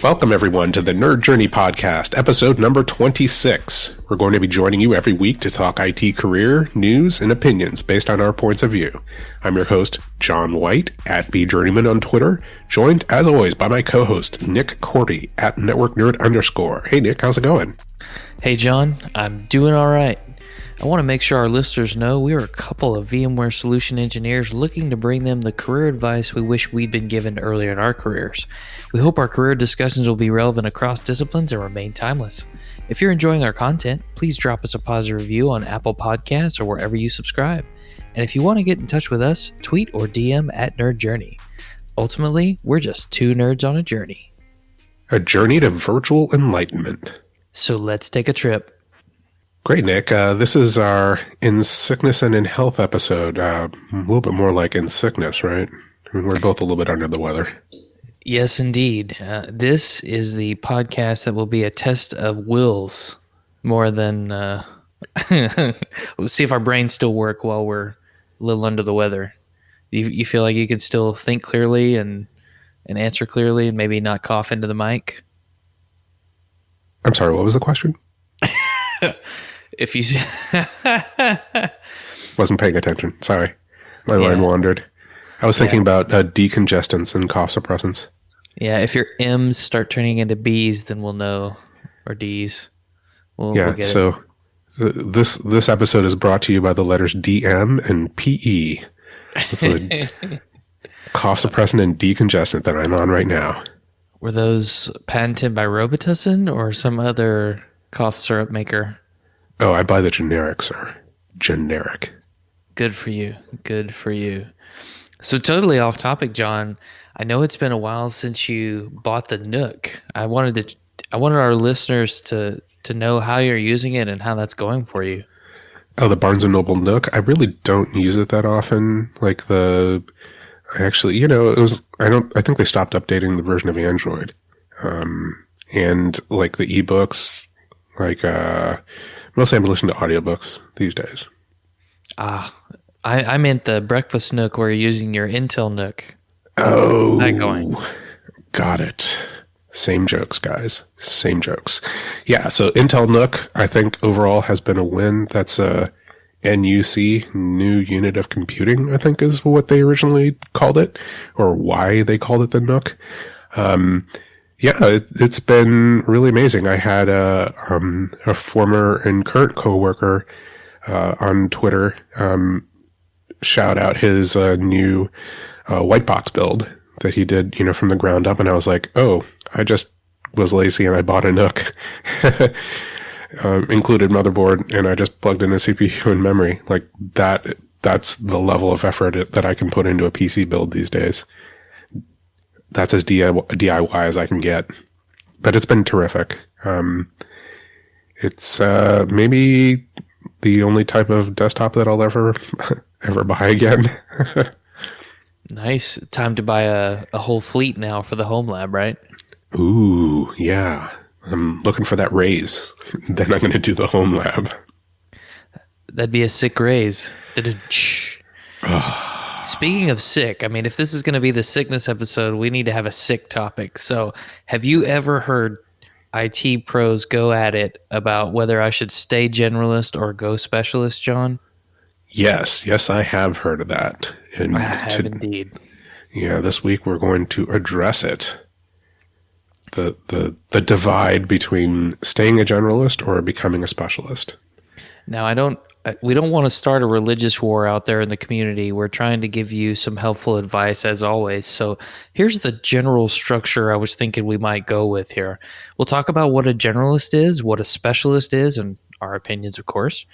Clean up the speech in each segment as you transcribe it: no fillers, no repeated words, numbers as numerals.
Welcome, everyone, to the Nerd Journey Podcast, episode number 26. We're going to be joining you every week to talk IT career, news, and opinions based on our points of view. I'm your host, John White, at BJourneyman on Twitter, joined, as always, by my co-host, Nick Cordy, at NetworkNerd_. Hey, Nick, how's it going? Hey, John. I'm doing all right. I want to make sure our listeners know we are a couple of VMware solution engineers looking to bring them the career advice we wish we'd been given earlier in our careers. We hope our career discussions will be relevant across disciplines and remain timeless. If you're enjoying our content, please drop us a positive review on Apple Podcasts or wherever you subscribe. And if you want to get in touch with us, tweet or DM at Nerd Journey. Ultimately, we're just two nerds on a journey. A journey to virtual enlightenment. So let's take a trip. Great, Nick. This is our In Sickness and in Health episode. A little bit more like In Sickness, right? I mean, we're both a little bit under the weather. Yes, indeed. This is the podcast that will be a test of wills more than... we'll see if our brains still work while we're a little under the weather. You feel like you can still think clearly and answer clearly and maybe not cough into the mic? I'm sorry, what was the question? If you wasn't paying attention. Sorry. My mind wandered. I was thinking about decongestants and cough suppressants. Yeah, if your M's start turning into B's, then we'll know, or D's. We'll get so this episode is brought to you by the letters DM and PE. It's a cough suppressant and decongestant that I'm on right now. Were those patented by Robitussin or some other cough syrup maker? Oh, I buy the generic, sir. Generic. Good for you. Good for you. So totally off topic, John. I know it's been a while since you bought the Nook. I wanted our listeners to know how you're using it and how that's going for you. Oh, the Barnes & Noble Nook? I really don't use it that often. I think they stopped updating the version of Android. And like the ebooks, mostly I'm listening to audiobooks these days. I meant the breakfast Nook where you're using your Intel Nook. How's that going? Got it. Same jokes, guys. Same jokes. Yeah, so Intel Nook, I think overall has been a win. That's a NUC, New Unit of Computing, I think is what they originally called it, or why they called it the Nook. It's been really amazing. I had a former and current coworker on Twitter shout out his new white box build that he did, from the ground up, and I was like, oh, I just was lazy and I bought a Nook, included motherboard, and I just plugged in a CPU and memory. Like that. That's the level of effort that I can put into a PC build these days. That's as DIY as I can get, but it's been terrific. It's maybe the only type of desktop that I'll ever buy again. Nice. Time to buy a whole fleet now for the home lab, right? Ooh, yeah. I'm looking for that raise. Then I'm going to do the home lab. That'd be a sick raise. Speaking of sick, I mean, if this is going to be the sickness episode, we need to have a sick topic. So have you ever heard IT pros go at it about whether I should stay generalist or go specialist, John? Yes, I have heard of that. And I have indeed. Yeah, this week we're going to address it. The divide between staying a generalist or becoming a specialist. Now, we don't want to start a religious war out there in the community. We're trying to give you some helpful advice as always. So here's the general structure I was thinking we might go with here. We'll talk about what a generalist is, what a specialist is, and our opinions, of course.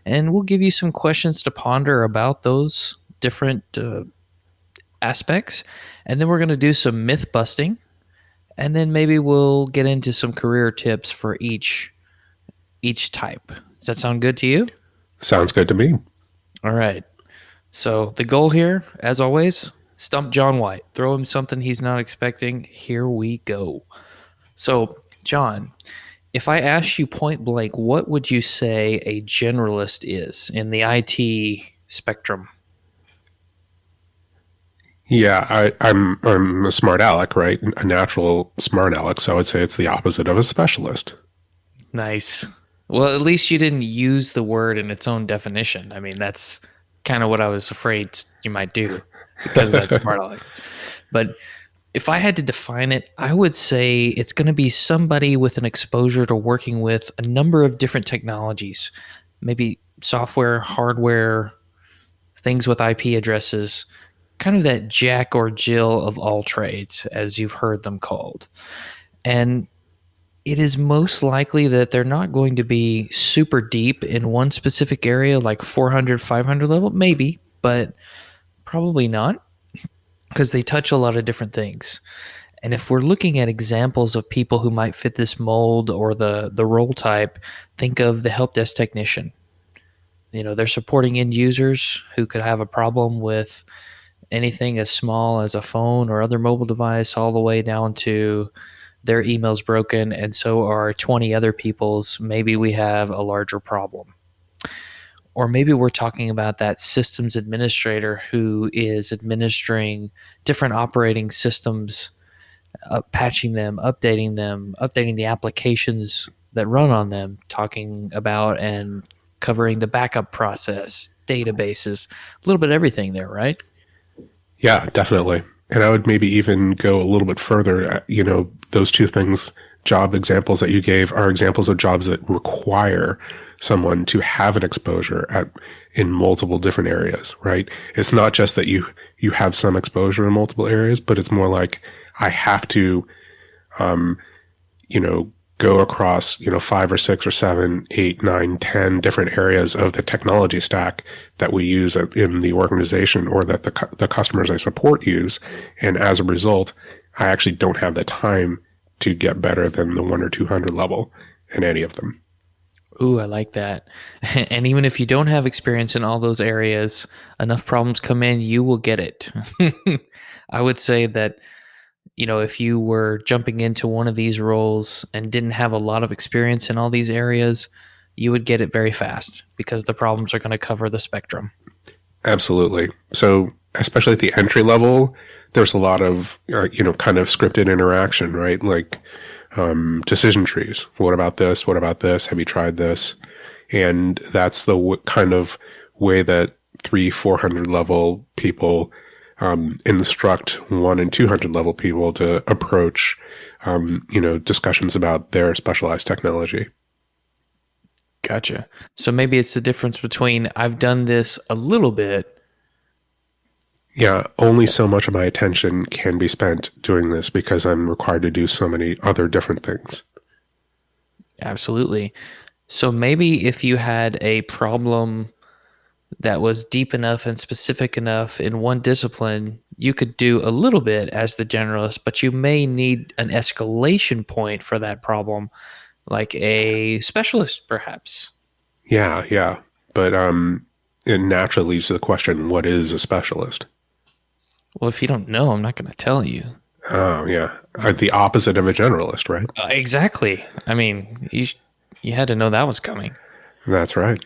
And we'll give you some questions to ponder about those different aspects. And then we're going to do some myth busting. And then maybe we'll get into some career tips for each type. Does that sound good to you? Sounds good to me. All right. So the goal here, as always, stump John White. Throw him something he's not expecting. Here we go. So, John, if I asked you point blank, what would you say a generalist is in the IT spectrum? Yeah, I'm a smart aleck, right? A natural smart aleck. So I would say it's the opposite of a specialist. Nice. Well, at least you didn't use the word in its own definition. I mean, that's kind of what I was afraid you might do because of that smart aleck. But if I had to define it, I would say it's going to be somebody with an exposure to working with a number of different technologies, maybe software, hardware, things with IP addresses, kind of that Jack or Jill of all trades, as you've heard them called. And it is most likely that they're not going to be super deep in one specific area, like 400, 500 level, maybe, but probably not because they touch a lot of different things. And if we're looking at examples of people who might fit this mold or the role type, think of the help desk technician. You know, they're supporting end users who could have a problem with anything as small as a phone or other mobile device, all the way down to their email's broken, and so are 20 other people's. Maybe we have a larger problem. Or maybe we're talking about that systems administrator who is administering different operating systems, patching them, updating the applications that run on them, talking about and covering the backup process, databases, a little bit of everything there, right? Yeah, definitely. And I would maybe even go a little bit further. Those two things, job examples that you gave, are examples of jobs that require someone to have an exposure in multiple different areas, right? It's not just that you have some exposure in multiple areas, but it's more like I have to, go across, 5 or 6 or 7, 8, 9, 10 different areas of the technology stack that we use in the organization or that the customers I support use. And as a result, I actually don't have the time to get better than the 1 or 200 level in any of them. Ooh, I like that. And even if you don't have experience in all those areas, enough problems come in, you will get it. I would say that, if you were jumping into one of these roles and didn't have a lot of experience in all these areas, you would get it very fast because the problems are going to cover the spectrum. Absolutely. So, especially at the entry level, there's a lot of, kind of scripted interaction, right? Like, decision trees. What about this? What about this? Have you tried this? And that's the kind of way that 400 level people, instruct 1 and 200 level people to approach, discussions about their specialized technology. Gotcha. So maybe it's the difference between I've done this a little bit. Yeah, only so much of my attention can be spent doing this because I'm required to do so many other different things. Absolutely. So maybe if you had a problem that was deep enough and specific enough in one discipline, you could do a little bit as the generalist, but you may need an escalation point for that problem, like a specialist, perhaps. Yeah, yeah. But it naturally leads to the question, what is a specialist? Well, if you don't know, I'm not going to tell you. Oh, yeah. The opposite of a generalist, right? Exactly. I mean, you had to know that was coming. That's right.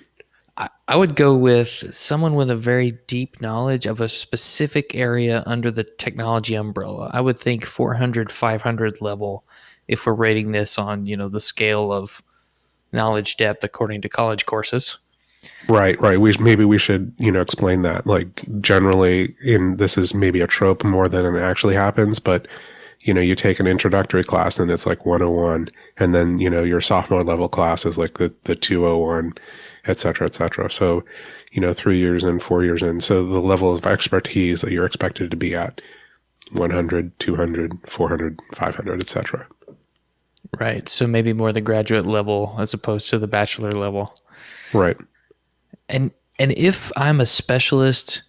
I would go with someone with a very deep knowledge of a specific area under the technology umbrella. I would think 400, 500 level if we're rating this on, the scale of knowledge depth according to college courses. Right, right. Maybe we should, explain that. Like generally this is maybe a trope more than it actually happens, but you take an introductory class and it's like 101, and then, your sophomore level class is like the 201, et cetera, et cetera. So, 3 years in, 4 years in. So the level of expertise that you're expected to be at 100, 200, 400, 500, et cetera. Right. So maybe more the graduate level as opposed to the bachelor level. Right. And if I'm a specialist,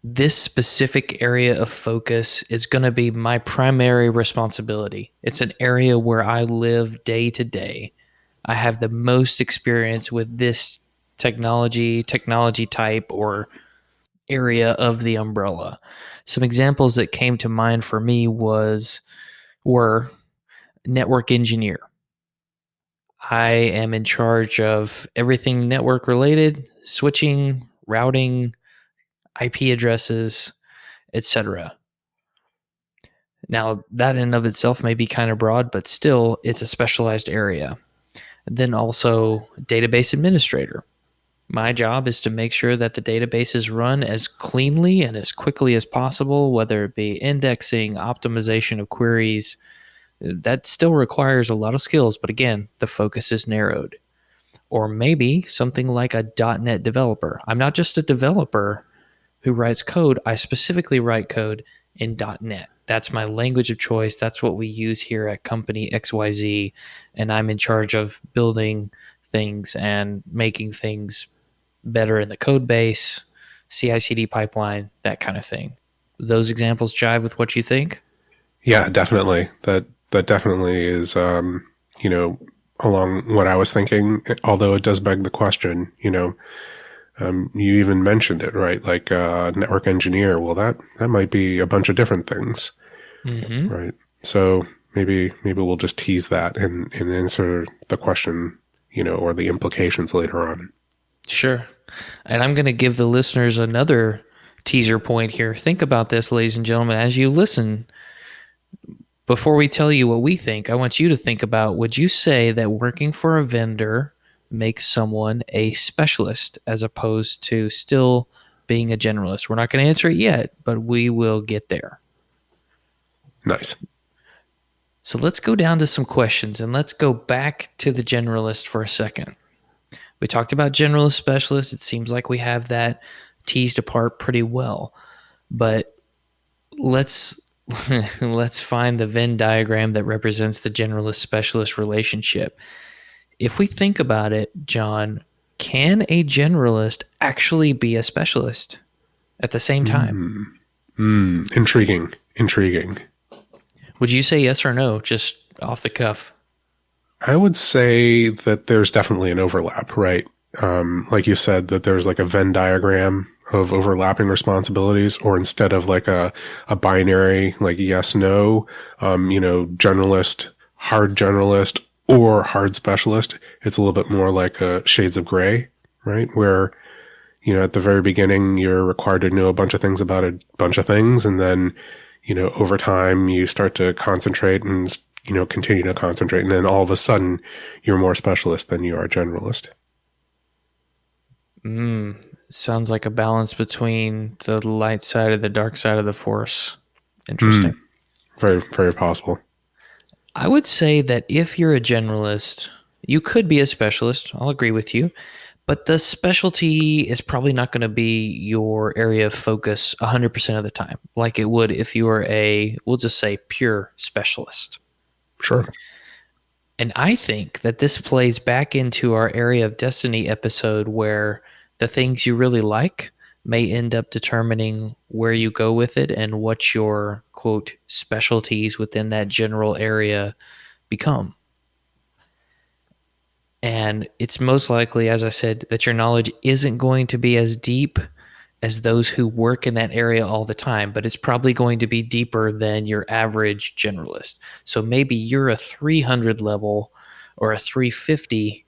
this specific area of focus is going to be my primary responsibility. It's an area where I live day to day. I have the most experience with this technology type, or area of the umbrella. Some examples that came to mind for me were network engineer. I am in charge of everything network related, switching, routing, IP addresses, etc. Now, that in and of itself may be kind of broad, but still, it's a specialized area. Then also, database administrator. My job is to make sure that the databases run as cleanly and as quickly as possible, whether it be indexing, optimization of queries. That still requires a lot of skills, but again, the focus is narrowed. Or maybe something like a .NET developer. I'm not just a developer who writes code. I specifically write code in .NET. That's my language of choice. That's what we use here at company XYZ, and I'm in charge of building things and making things better in the code base, CI/CD pipeline, that kind of thing. Those examples jive with what you think? Yeah, definitely. That definitely is, along what I was thinking, although it does beg the question, you even mentioned it, right? Like network engineer. Well, that might be a bunch of different things, right? So maybe we'll just tease that and answer the question, or the implications later on. Sure. And I'm going to give the listeners another teaser point here. Think about this, ladies and gentlemen, as you listen. Before we tell you what we think, I want you to think about, would you say that working for a vendor makes someone a specialist as opposed to still being a generalist? We're not going to answer it yet, but we will get there. Nice. So let's go down to some questions and let's go back to the generalist for a second. We talked about generalist specialist. It seems like we have that teased apart pretty well, but let's find the Venn diagram that represents the generalist specialist relationship. If we think about it, John, can a generalist actually be a specialist at the same time? Intriguing. Would you say yes or no, just off the cuff? I would say that there's definitely an overlap, right? Like you said, that there's like a Venn diagram of overlapping responsibilities, or instead of like a binary, like yes, no, generalist, or hard specialist, it's a little bit more like shades of gray, right? Where, at the very beginning, you're required to know a bunch of things about a bunch of things. And then, over time, you start to concentrate and, continue to concentrate. And then all of a sudden, you're more specialist than you are generalist. Sounds like a balance between the light side and the dark side of the force. Interesting. Very, very possible. I would say that if you're a generalist, you could be a specialist. I'll agree with you. But the specialty is probably not going to be your area of focus 100% of the time, like it would if you were we'll just say, pure specialist. Sure. And I think that this plays back into our Area of Destiny episode, where the things you really like may end up determining where you go with it and what your, quote, specialties within that general area become. And it's most likely, as I said, that your knowledge isn't going to be as deep as those who work in that area all the time, but it's probably going to be deeper than your average generalist. So maybe you're a 300 level or a 350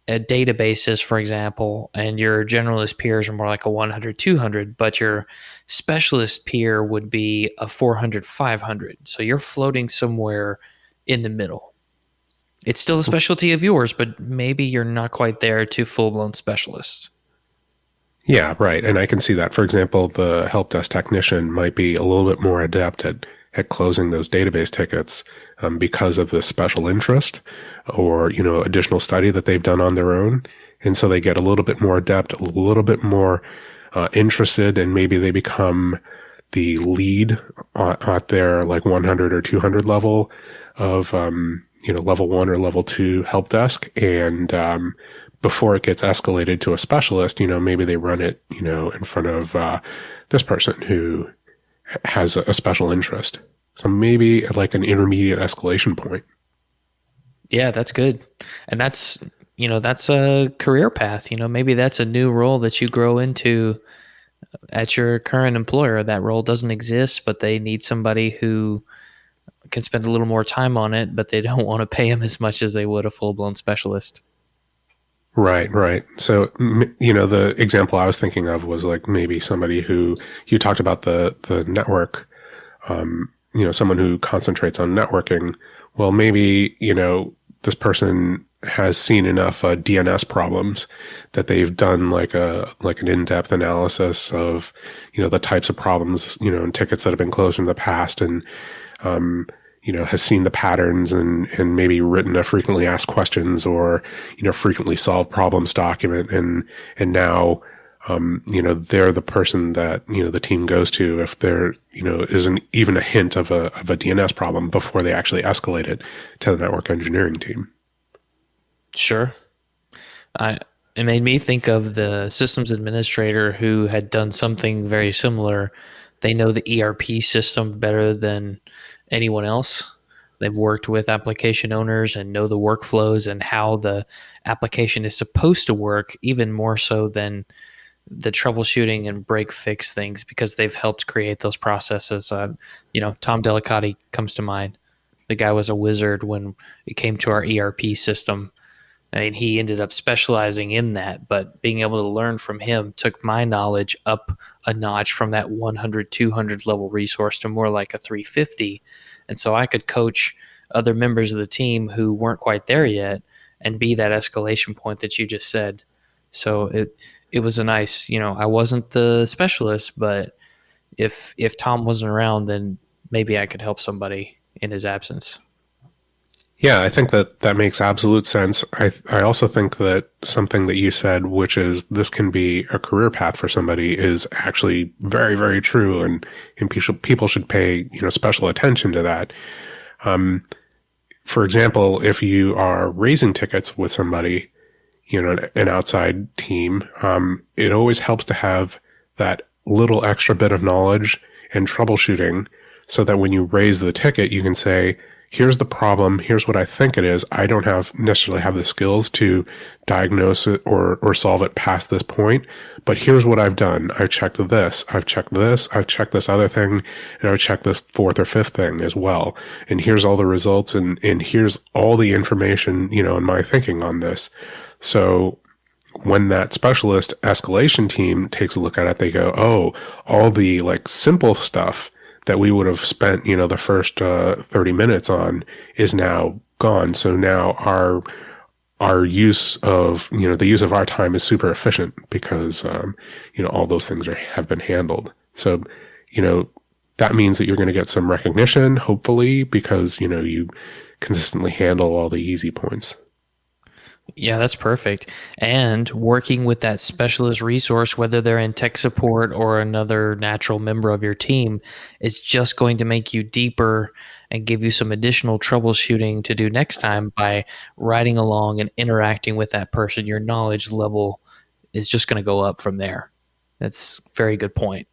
at databases, for example, and your generalist peers are more like a 100, 200, but your specialist peer would be a 400, 500. So you're floating somewhere in the middle. It's still a specialty of yours, but maybe you're not quite there to full-blown specialists. Yeah, right. And I can see that. For example, the help desk technician might be a little bit more adept at closing those database tickets because of the special interest or, additional study that they've done on their own. And so they get a little bit more adept, a little bit more interested, and maybe they become the lead at their like 100 or 200 level of, level 1 or level 2 help desk. And before it gets escalated to a specialist, maybe they run it, in front of this person who has a special interest. So maybe at like an intermediate escalation point. Yeah, that's good. And that's a career path. Maybe that's a new role that you grow into at your current employer. That role doesn't exist, but they need somebody who can spend a little more time on it, but they don't want to pay them as much as they would a full-blown specialist. Right. So, the example I was thinking of was like maybe somebody who you talked about the network, someone who concentrates on networking, well, maybe, this person has seen enough DNS problems that they've done like an in-depth analysis of, the types of problems, and tickets that have been closed in the past, and has seen the patterns and maybe written a frequently asked questions or, frequently solved problems document. And now, they're the person that, the team goes to if there, isn't even a hint of a DNS problem before they actually escalate it to the network engineering team. Sure. It made me think of the systems administrator who had done something very similar. They know the ERP system better than anyone else. They've worked with application owners and know the workflows and how the application is supposed to work, even more so than the troubleshooting and break fix things, because they've helped create those processes. Tom Delicati comes to mind. The guy was a wizard when it came to our ERP system. I mean, he ended up specializing in that, but being able to learn from him took my knowledge up a notch from that 100, 200 level resource to more like a 350. And so I could coach other members of the team who weren't quite there yet and be that escalation point that you just said. So it was a nice, I wasn't the specialist, but if Tom wasn't around, then maybe I could help somebody in his absence. Yeah, I think that makes absolute sense. I also think that something that you said, which is this can be a career path for somebody, is actually very, very true, and people should pay special attention to that. For example, if you are raising tickets with somebody, an outside team, it always helps to have that little extra bit of knowledge and troubleshooting, so that when you raise the ticket, you can say, here's the problem. Here's what I think it is. I don't necessarily have the skills to diagnose it or solve it past this point, but here's what I've done. I've checked this. I've checked this. I've checked this other thing, and I've checked this fourth or fifth thing as well. And here's all the results, and here's all the information, in my thinking on this. So when that specialist escalation team takes a look at it, they go, oh, all the simple stuff that we would have spent, the first 30 minutes on is now gone. So now our use of, the use of our time is super efficient because, all those things have been handled. So, that means that you're going to get some recognition, hopefully, because, you consistently handle all the easy points. Yeah, that's perfect. And working with that specialist resource, whether they're in tech support or another natural member of your team, is just going to make you deeper and give you some additional troubleshooting to do next time by riding along and interacting with that person. Your knowledge level is just going to go up from there. That's a very good point.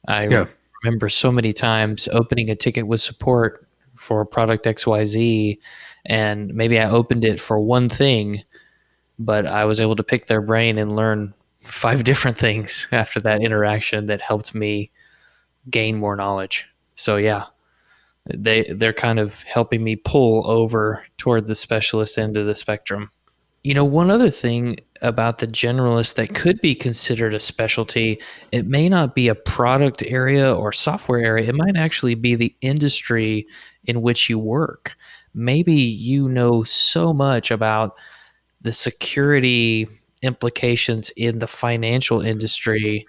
I remember so many times opening a ticket with support for product XYZ, and maybe I opened it for one thing, but I was able to pick their brain and learn 5 different things after that interaction that helped me gain more knowledge. So yeah, they're kind of helping me pull over toward the specialist end of the spectrum. One other thing about the generalist that could be considered a specialty, it may not be a product area or software area. It might actually be the industry in which you work. Maybe you know so much about the security implications in the financial industry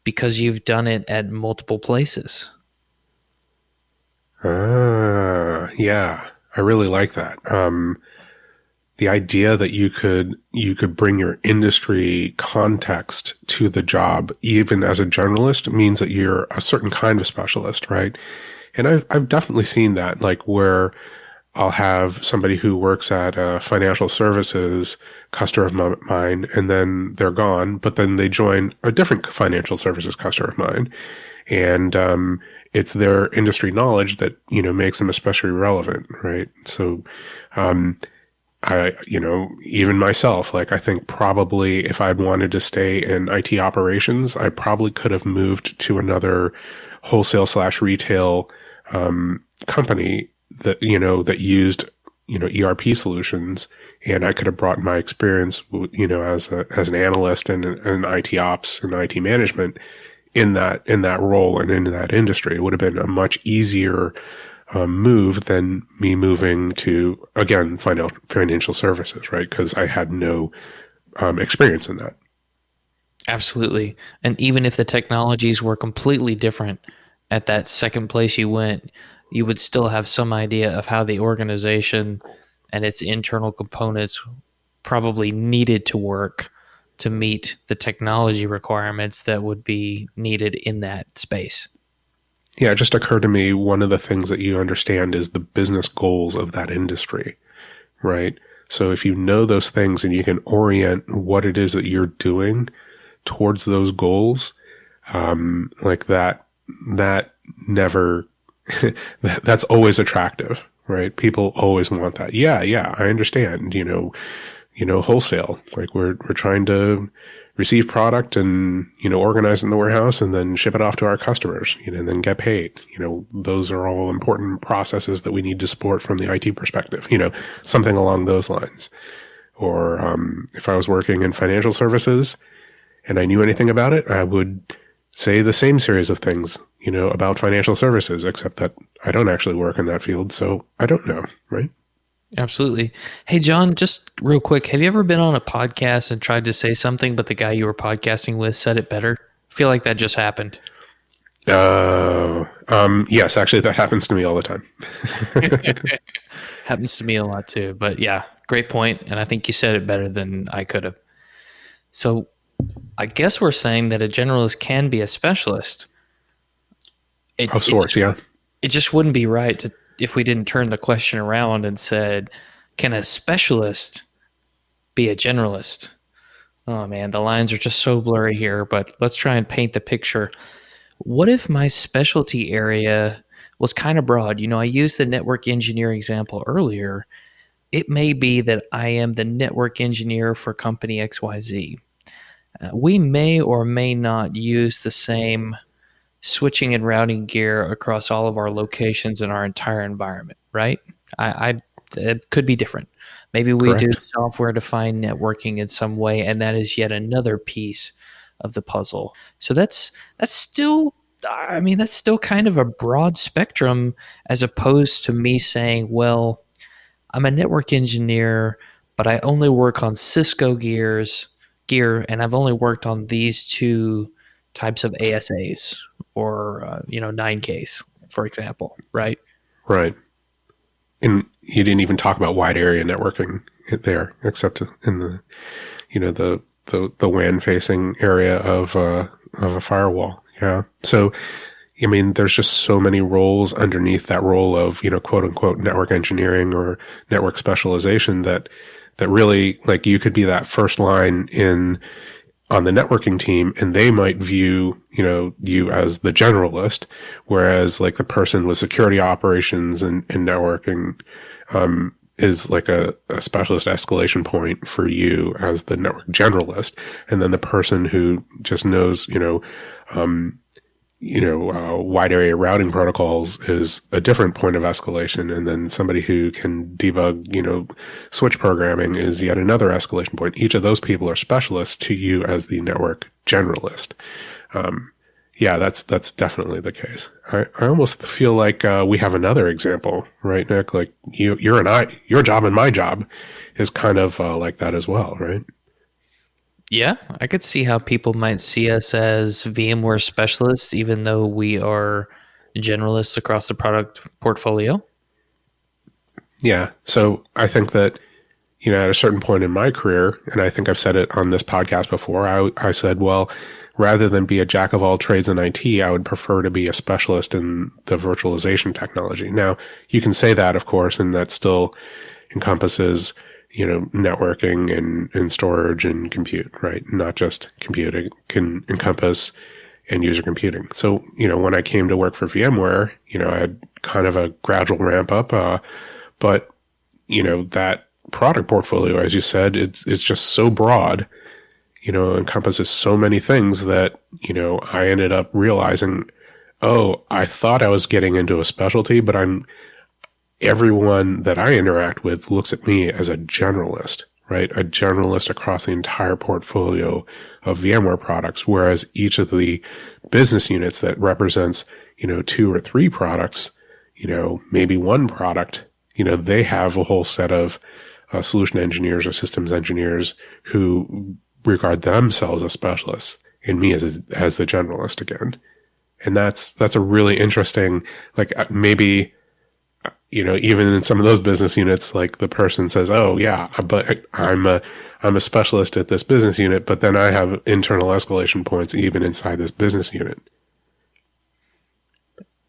because you've done it at multiple places. Yeah, I really like that. The idea that you could bring your industry context to the job, even as a generalist, means that you're a certain kind of specialist, right? And I've definitely seen that, where I'll have somebody who works at a financial services customer of mine, and then they're gone, but then they join a different financial services customer of mine. And, it's their industry knowledge that, makes them especially relevant, right? So, even myself, I think probably if I'd wanted to stay in IT operations, I probably could have moved to another wholesale/retail, company that, that used, ERP solutions, and I could have brought my experience, as an analyst and IT ops and IT management in that role and in that industry. It would have been a much easier move than me moving to, again, financial services, right? Because I had no experience in that. Absolutely. And even if the technologies were completely different at that second place you went, you would still have some idea of how the organization and its internal components probably needed to work to meet the technology requirements that would be needed in that space. Yeah, it just occurred to me, one of the things that you understand is the business goals of that industry, right? So if you know those things and you can orient what it is that you're doing towards those goals, like that never, that's always attractive, right? People always want that. Yeah, I understand, wholesale. Like we're trying to receive product and, organize it in the warehouse and then ship it off to our customers, and then get paid. Those are all important processes that we need to support from the IT perspective, something along those lines. Or, if I was working in financial services and I knew anything about it, I would say the same series of things, about financial services, except that I don't actually work in that field. So I don't know, right? Absolutely. Hey, John, just real quick, have you ever been on a podcast and tried to say something, but the guy you were podcasting with said it better? I feel like that just happened. Yes, actually that happens to me all the time. Happens to me a lot too, but yeah, great point. And I think you said it better than I could have. So I guess we're saying that a generalist can be a specialist. Of sorts, yeah. It just wouldn't be right if we didn't turn the question around and said, can a specialist be a generalist? Oh man, the lines are just so blurry here, but let's try and paint the picture. What if my specialty area was kind of broad? I used the network engineer example earlier. It may be that I am the network engineer for company XYZ. We may or may not use the same switching and routing gear across all of our locations in our entire environment, right? It could be different. Maybe we Correct. do software-defined networking in some way, and that is yet another piece of the puzzle. So that's still kind of a broad spectrum, as opposed to me saying, well, I'm a network engineer, but I only work on Cisco gear, and I've only worked on these two types of ASAs or 9Ks, for example, right? Right. And you didn't even talk about wide area networking there, except in the, the WAN facing area of a firewall. Yeah. So, there's just so many roles underneath that role of, quote unquote network engineering or network specialization that really, like, you could be that first line on the networking team, and they might view, you as the generalist, whereas like the person with security operations and networking, is like a specialist escalation point for you as the network generalist. And then the person who just knows, wide area routing protocols is a different point of escalation. And then somebody who can debug, switch programming is yet another escalation point. Each of those people are specialists to you as the network generalist. Yeah, that's definitely the case. I almost feel like, we have another example, right, Nick? Like your job and my job is kind of, like that as well, right? Yeah, I could see how people might see us as VMware specialists, even though we are generalists across the product portfolio. Yeah. So I think that, at a certain point in my career, and I think I've said it on this podcast before, I said, well, rather than be a jack of all trades in IT, I would prefer to be a specialist in the virtualization technology. Now, you can say that, of course, and that still encompasses, networking and storage and compute, right? Not just computing. It can encompass end user computing. So, when I came to work for VMware, I had kind of a gradual ramp up, but, that product portfolio, as you said, it's just so broad, encompasses so many things that, I ended up realizing, oh, I thought I was getting into a specialty, but everyone that I interact with looks at me as a generalist, right? A generalist across the entire portfolio of VMware products, whereas each of the business units that represents, 2 or 3 products, maybe one product, they have a whole set of solution engineers or systems engineers who regard themselves as specialists, and me as the generalist again. And that's a really interesting, like, maybe, even in some of those business units, like the person says, oh yeah, but I'm a specialist at this business unit, but then I have internal escalation points even inside this business unit.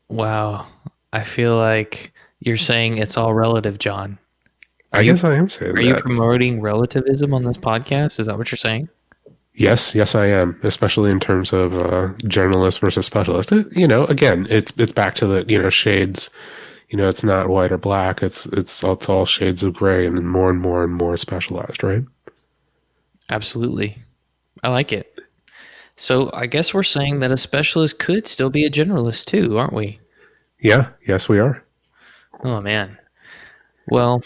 Wow. I feel like you're saying it's all relative, John. I guess I am saying that. Are you promoting relativism on this podcast? Is that what you're saying? Yes, I am, especially in terms of generalist versus specialist. Again, it's back to the shades. It's not white or black. It's all shades of gray and more and more specialized, right? Absolutely, I like it. So I guess we're saying that a specialist could still be a generalist too, aren't we? Yeah. Yes, we are. Oh man. Well,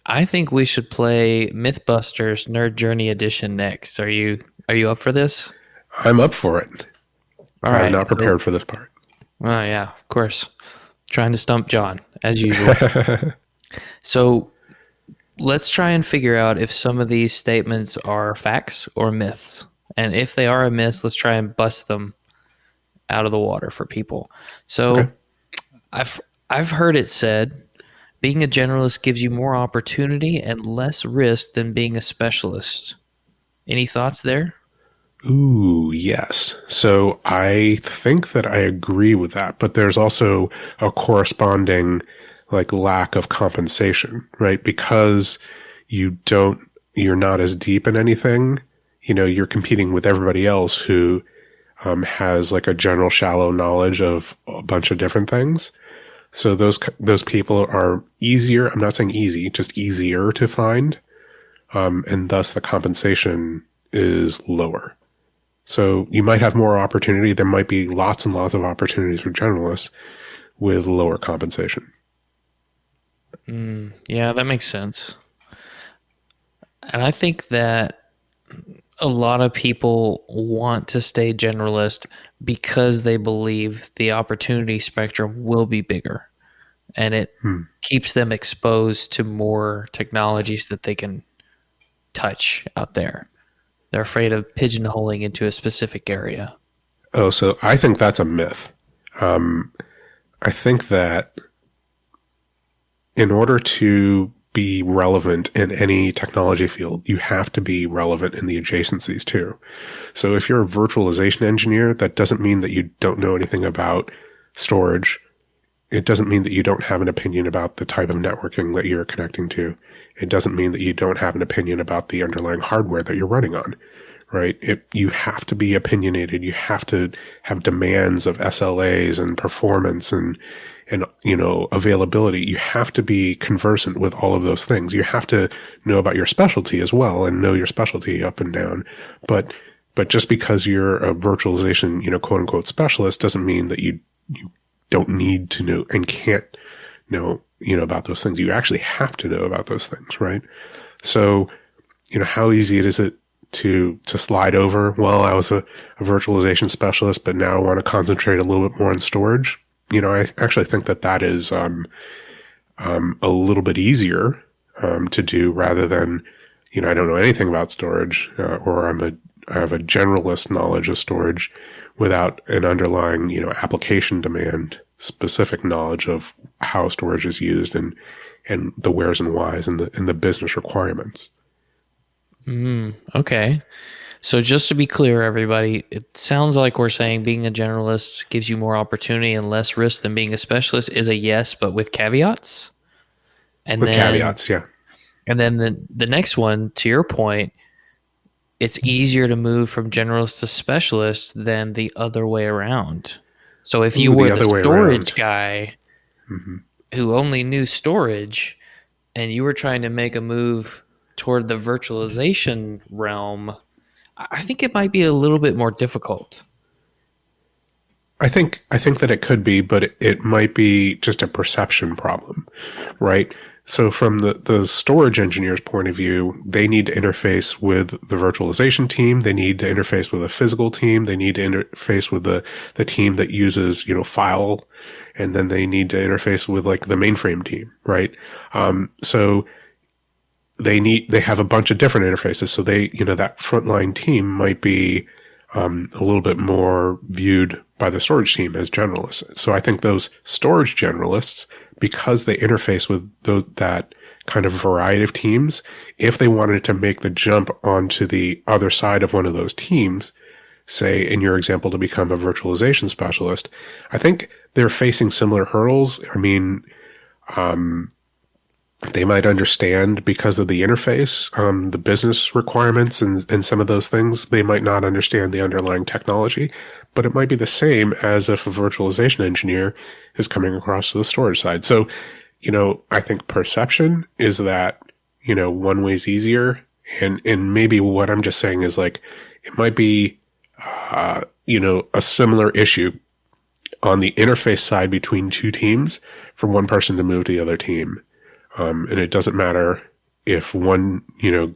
I think we should play Mythbusters Nerd Journey Edition next. Are you up for this? I'm up for it. All right. I'm not prepared for this part. Oh, yeah, of course. Trying to stump John, as usual. So let's try and figure out if some of these statements are facts or myths. And if they are a myth, let's try and bust them out of the water for people. So Okay. I've heard it said being a generalist gives you more opportunity and less risk than being a specialist. Any thoughts there? Ooh, yes. So I think that I agree with that, but there's also a corresponding lack of compensation, right? Because you're not as deep in anything, you're competing with everybody else who has a general shallow knowledge of a bunch of different things. So those people are easier. I'm not saying easy, just easier to find. And thus the compensation is lower. So you might have more opportunity. There might be lots and lots of opportunities for generalists with lower compensation. Yeah, that makes sense. And I think that a lot of people want to stay generalist because they believe the opportunity spectrum will be bigger and it keeps them exposed to more technologies that they can touch out there. They're afraid of pigeonholing into a specific area. Oh, so I think that's a myth. I think that in order to be relevant in any technology field, you have to be relevant in the adjacencies too. So if you're a virtualization engineer, that doesn't mean that you don't know anything about storage. It doesn't mean that you don't have an opinion about the type of networking that you're connecting to. It doesn't mean that you don't have an opinion about the underlying hardware that you're running on, right? You have to be opinionated. You have to have demands of SLAs and performance and availability. You have to be conversant with all of those things. You have to know about your specialty as well and know your specialty up and down. But just because you're a virtualization, quote unquote specialist doesn't mean that you don't need to know and can't know, about those things. You actually have to know about those things, right? So, how easy is it to slide over? Well, I was a virtualization specialist, but now I want to concentrate a little bit more on storage. I actually think that is a little bit easier to do rather than, I don't know anything about storage, or I have a generalist knowledge of storage without an underlying, application demand specific knowledge of how storage is used and the wheres and whys and the business requirements. Okay. So just to be clear, everybody, it sounds like we're saying being a generalist gives you more opportunity and less risk than being a specialist is a yes, but with caveats. And Caveats, yeah. And then the next one, to your point, it's easier to move from generalist to specialist than the other way around. So if you were the storage guy who only knew storage and you were trying to make a move toward the virtualization realm, I think it might be a little bit more difficult. I think that it could be, but it might be just a perception problem, right? So from the storage engineer's point of view, they need to interface with the virtualization team. They need to interface with a physical team. They need to interface with the team that uses, file. And then they need to interface with like the mainframe team, right? So they have a bunch of different interfaces. So that frontline team might be, a little bit more viewed by the storage team as generalists. So I think those storage generalists, because they interface with that kind of variety of teams, if they wanted to make the jump onto the other side of one of those teams, say in your example to become a virtualization specialist, I think they're facing similar hurdles. I mean, they might understand because of the interface, the business requirements and some of those things. They might not understand the underlying technology, but it might be the same as if a virtualization engineer is coming across to the storage side. So, I think perception is that, one way's easier. And maybe what I'm just saying is like, it might be, a similar issue on the interface side between two teams for one person to move to the other team. And it doesn't matter if one,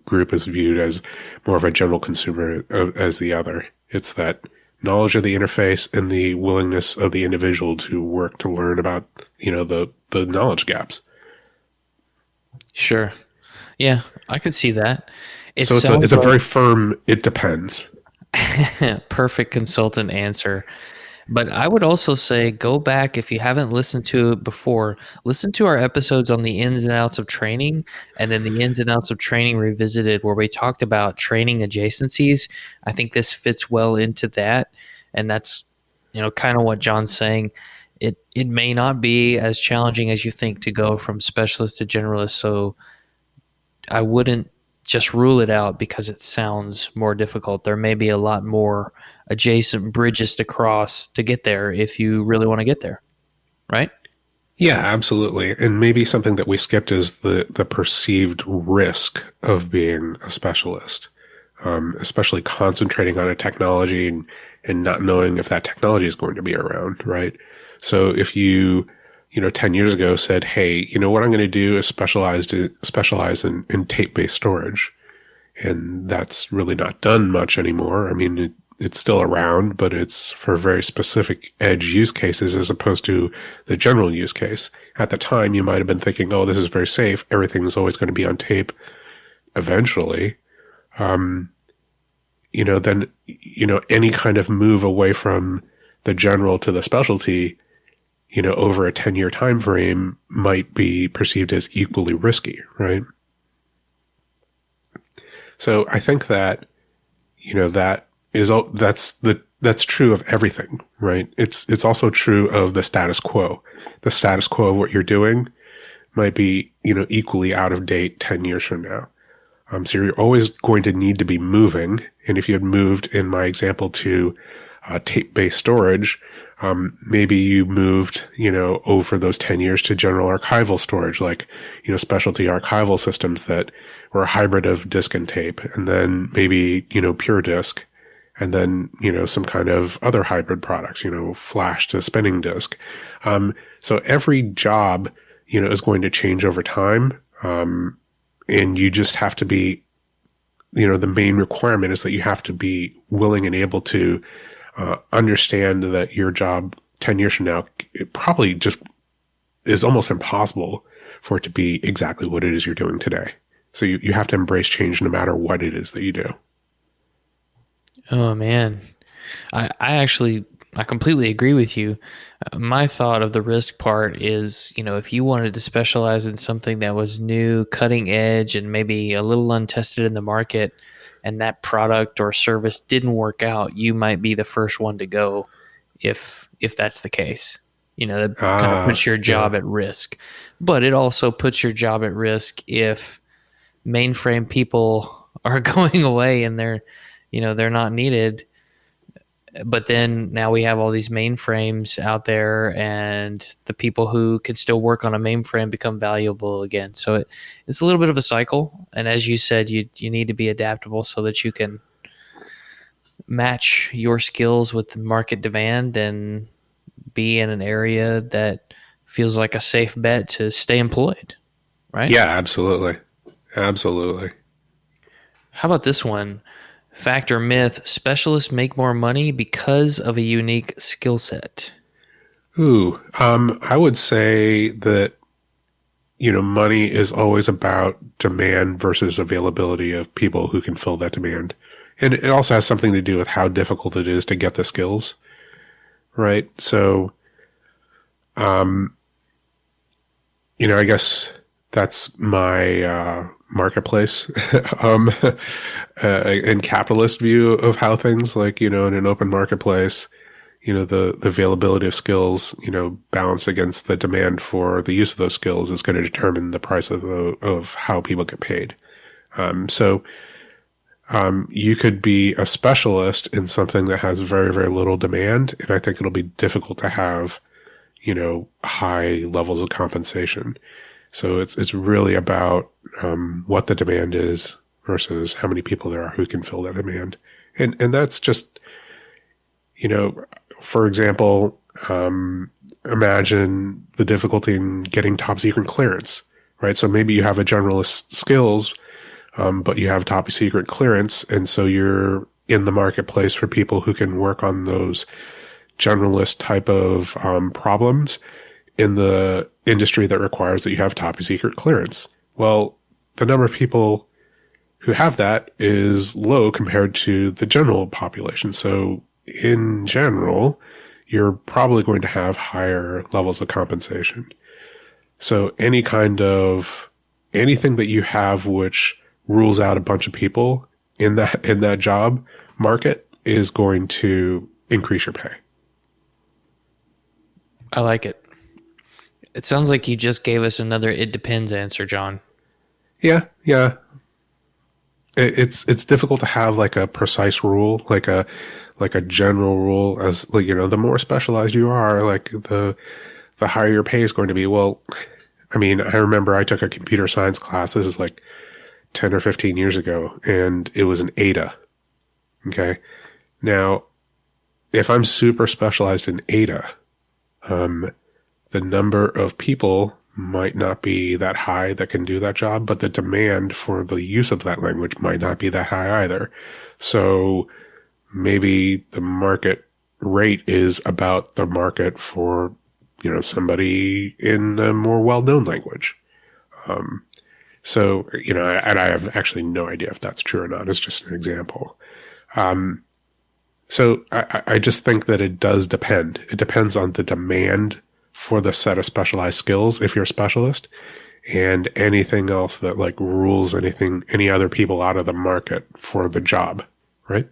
group is viewed as more of a general consumer as the other. It's that knowledge of the interface and the willingness of the individual to work to learn about, the knowledge gaps. Sure. Yeah, I could see that. So it's a very firm, it depends. Perfect consultant answer. But I would also say go back, if you haven't listened to it before, listen to our episodes on the ins and outs of training, and then the ins and outs of training revisited, where we talked about training adjacencies. I think this fits well into that. And that's, kind of what John's saying. It may not be as challenging as you think to go from specialist to generalist. So I wouldn't just rule it out because it sounds more difficult. There may be a lot more adjacent bridges to cross to get there if you really want to get there, right? Yeah, absolutely. And maybe something that we skipped is the perceived risk of being a specialist, especially concentrating on a technology and not knowing if that technology is going to be around, right? So if you 10 years ago said, hey, what I'm going to do is specialize in tape-based storage. And that's really not done much anymore. I mean, it's still around, but it's for very specific edge use cases as opposed to the general use case. At the time, you might have been thinking, oh, this is very safe. Everything's always going to be on tape eventually. Then, any kind of move away from the general to the specialty, over a 10-year time frame might be perceived as equally risky, right? So I think that, that's true of everything, right? It's also true of the status quo. The status quo of what you're doing might be, equally out of date 10 years from now. So you're always going to need to be moving. And if you had moved, in my example, to tape-based storage, maybe you moved, over those 10 years to general archival storage, like, specialty archival systems that were a hybrid of disk and tape, and then maybe, pure disk, and then, some kind of other hybrid products, flash to spinning disk. So every job, is going to change over time. And you just have to be, the main requirement is that you have to be willing and able to understand that your job 10 years from now, it probably just is almost impossible for it to be exactly what it is you're doing today. So you have to embrace change no matter what it is that you do. Oh, man. I completely agree with you. My thought of the risk part is, if you wanted to specialize in something that was new, cutting edge, and maybe a little untested in the market, and that product or service didn't work out, you might be the first one to go if that's the case. That kind of puts your job at risk. But it also puts your job at risk if mainframe people are going away and they're not needed. But then now we have all these mainframes out there, and the people who could still work on a mainframe become valuable again. So it's a little bit of a cycle. And as you said, you need to be adaptable so that you can match your skills with the market demand and be in an area that feels like a safe bet to stay employed, right? Yeah, absolutely. Absolutely. How about this one? Fact or myth, specialists make more money because of a unique skill set. Ooh, I would say that, money is always about demand versus availability of people who can fill that demand. And it also has something to do with how difficult it is to get the skills, right? So, I guess that's my marketplace and capitalist view of how things like, in an open marketplace, the availability of skills, balanced against the demand for the use of those skills is going to determine the price of how people get paid. So you could be a specialist in something that has very, very little demand. And I think it'll be difficult to have, high levels of compensation. So it's really about, what the demand is versus how many people there are who can fill that demand. And that's just, for example, imagine the difficulty in getting top secret clearance, right? So maybe you have a generalist skills, but you have top secret clearance. And so you're in the marketplace for people who can work on those generalist type of problems in the industry that requires that you have top secret clearance. Well, the number of people who have that is low compared to the general population. So in general, you're probably going to have higher levels of compensation. So anything that you have which rules out a bunch of people in that job market is going to increase your pay. I like it. It sounds like you just gave us another "it depends" answer, John. Yeah. It's difficult to have like a precise rule, like a general rule, as like, the more specialized you are, like the higher your pay is going to be. Well, I mean, I remember I took a computer science class. This is like 10 or 15 years ago, and it was an ADA. Okay. Now, if I'm super specialized in ADA, the number of people might not be that high that can do that job, but the demand for the use of that language might not be that high either. So maybe the market rate is about the market for, somebody in a more well-known language. So, and I have actually no idea if that's true or not. It's just an example. So I just think that it does depend. It depends on the demand for the set of specialized skills if you're a specialist, and anything else that like rules any other people out of the market for the job, right?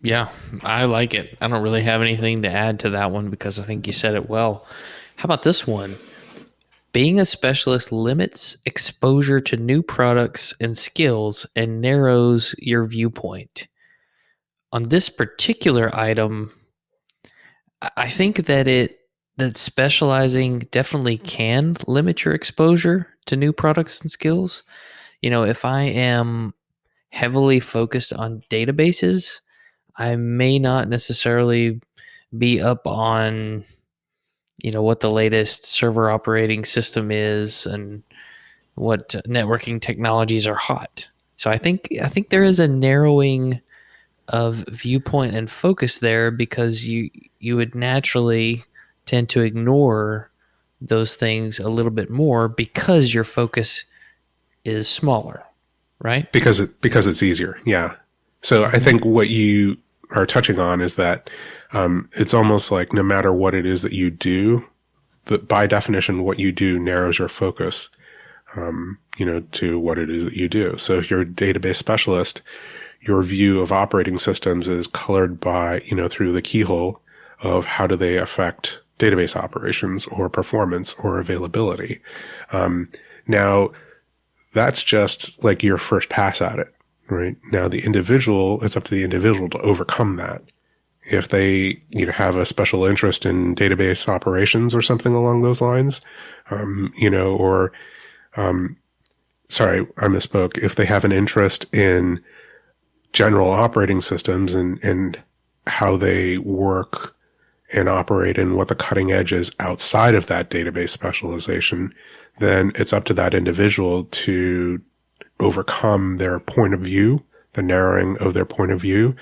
Yeah, I like it. I don't really have anything to add to that one because I think you said it well. How about this one? Being a specialist limits exposure to new products and skills and narrows your viewpoint. On this particular item, I think that specializing definitely can limit your exposure to new products and skills. If I am heavily focused on databases, I may not necessarily be up on, what the latest server operating system is and what networking technologies are hot. So I think there is a narrowing of viewpoint and focus there because you would naturally tend to ignore those things a little bit more because your focus is smaller, right? Because it's easier. Yeah. So I think what you are touching on is that it's almost like no matter what it is that you do, that by definition, what you do narrows your focus, to what it is that you do. So if you're a database specialist, your view of operating systems is colored by, through the keyhole of how do they affect database operations or performance or availability. Now, that's just like your first pass at it, right? Now, it's up to the individual to overcome that. If they, have a special interest in database operations or something along those lines, sorry, I misspoke. If they have an interest in general operating systems and how they work and operate in what the cutting edge is outside of that database specialization, then it's up to that individual to overcome their point of view, the narrowing of their point of view,